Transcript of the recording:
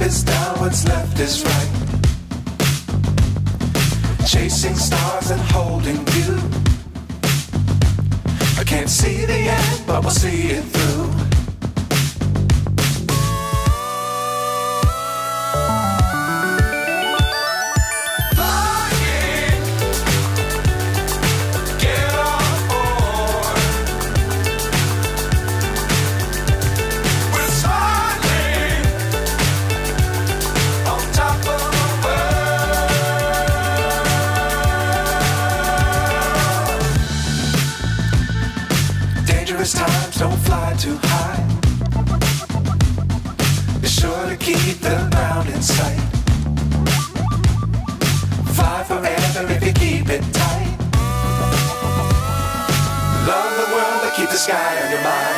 is down, what's left is right. Chasing stars and holding you. I can't see the end, but we'll see it through. Dangerous times, don't fly too high. Be sure to keep the ground in sight. Fly forever if you keep it tight. Love the world, but keep the sky on your mind.